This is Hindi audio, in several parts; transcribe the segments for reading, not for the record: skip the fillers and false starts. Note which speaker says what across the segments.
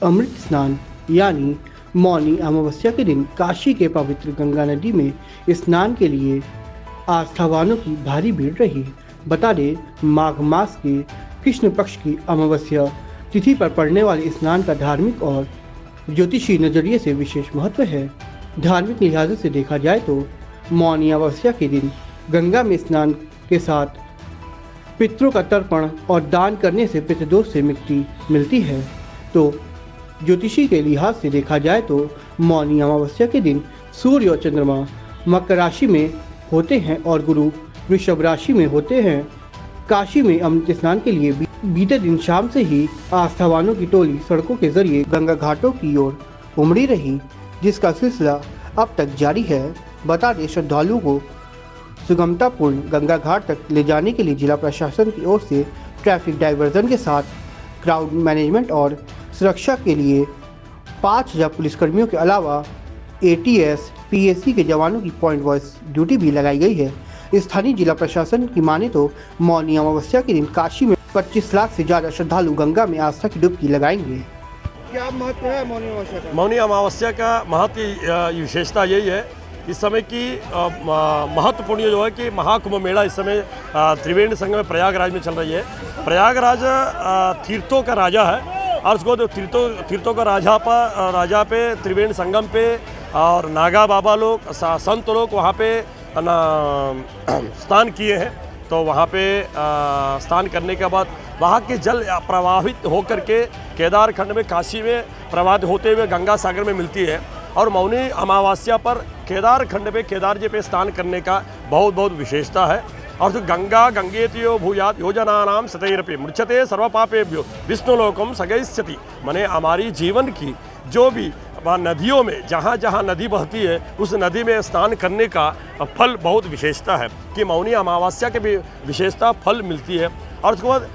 Speaker 1: अमृत स्नान यानी मौनी अमावस्या के दिन काशी के पवित्र गंगा नदी में स्नान के लिए आस्थावानों की भारी भीड़ रही। बता दें, माघ मास के कृष्ण पक्ष की अमावस्या तिथि पर पड़ने वाले स्नान का धार्मिक और ज्योतिषी नजरिए से विशेष महत्व है। धार्मिक लिहाज से देखा जाए तो मौनी अमावस्या के दिन गंगा में स्नान के साथ पितरों का तर्पण और दान करने से पितृदोष से मुक्ति मिलती है। तो ज्योतिषी के लिहाज से देखा जाए तो मौनी अमावस्या के दिन सूर्य और चंद्रमा मकर राशि में होते हैं और गुरु वृषभ राशि में होते हैं। काशी में अमृत स्नान के लिए बीते दिन शाम से ही आस्थावानों की टोली सड़कों के जरिए गंगा घाटों की ओर उमड़ी रही, जिसका सिलसिला अब तक जारी है। बता दें, श्रद्धालुओं को सुगमतापूर्ण गंगा घाट तक ले जाने के लिए जिला प्रशासन की ओर से ट्रैफिक डाइवर्जन के साथ क्राउड मैनेजमेंट और सुरक्षा के लिए 5000 पुलिसकर्मियों के अलावा एटीएस पीएससी के जवानों की पॉइंट वाइज ड्यूटी भी लगाई गई है। स्थानीय जिला प्रशासन की माने तो मौनी अमावस्या के दिन काशी में 25 लाख से ज़्यादा श्रद्धालु गंगा में आस्था की डुबकी लगाएंगे।
Speaker 2: क्या महत्व है मौनी अमावस्या का?
Speaker 3: मौनी अमावस्या का महत्व विशेषता यही है, इस समय की महत्वपूर्ण जो है कि महाकुंभ मेला इस समय त्रिवेणी संगम में प्रयागराज में चल रही है। प्रयागराज तीर्थों का राजा है और उसको तीर्थों का राजा पे त्रिवेणी संगम पे और नागा बाबा लोग संत लोग वहाँ पे स्नान किए हैं। तो वहाँ पे स्नान करने के बाद वहाँ के जल प्रवाहित होकर के केदार खंड में काशी में प्रवाहित होते हुए गंगा सागर में मिलती है। और मौनी अमावस्या पर केदार खंड पे केदार जी पे स्नान करने का बहुत विशेषता है। और तो गंगा गंगेतियो भूयात योजनानाम सतैरपि मुच्यते सर्वपापेभ्यो विष्णुलोकम सगैस्यति। माने हमारी जीवन की जो भी नदियों में जहाँ जहाँ नदी बहती है उस नदी में स्नान करने का फल बहुत विशेषता है कि मौनी अमावस्या के भी विशेषता फल मिलती है। और उसके बाद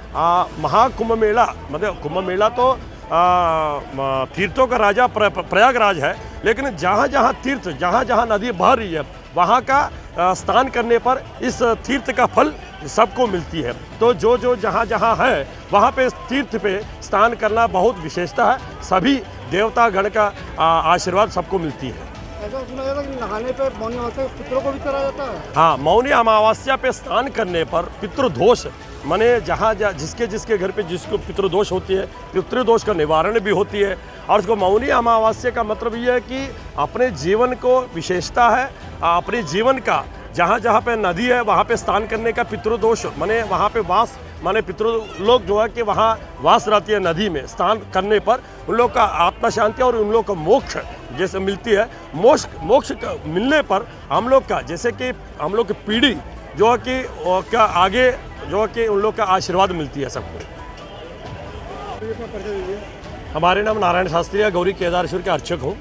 Speaker 3: महाकुंभ मेला, मतलब कुंभ मेला तो तीर्थों का राजा प्रयागराज है, लेकिन जहाँ जहाँ तीर्थ जहाँ जहाँ नदी बह रही है वहाँ का स्नान करने पर इस तीर्थ का फल सबको मिलती है। तो जो जहाँ जहाँ है वहाँ पे तीर्थ पे स्नान करना बहुत विशेषता है। सभी देवतागण का आशीर्वाद सबको मिलती है।
Speaker 2: ऐसा सुना जाता है कि नहाने पे मौनी अमावस्या पितरों को भी करा जाता है?
Speaker 3: हाँ, मौनी अमावस्या पे स्नान करने पर पितृदोष माने जहाँ जिसके घर पे जिसको पितृदोष होती है, पितृदोष का निवारण भी होती है। और उसको मौनी अमावस्या का मतलब ये है कि अपने जीवन को विशेषता है, अपने जीवन का जहाँ जहाँ पे नदी है वहाँ पे स्नान करने का पितृदोष माने वहाँ पे वास माने पितृ लोग जो है कि वहाँ वास रहती है नदी में स्नान करने पर उन लोग का आत्मा शांति और उन लोग को मोक्ष जैसे मिलती है। मोक्ष मिलने पर हम लोग का जैसे कि हम लोग की पीढ़ी जो है कि क्या आगे जो है कि उन लोग का आशीर्वाद मिलती है सबको। हमारे नाम नारायण शास्त्री है, गौरी केदारेश्वर के अर्चक हूँ।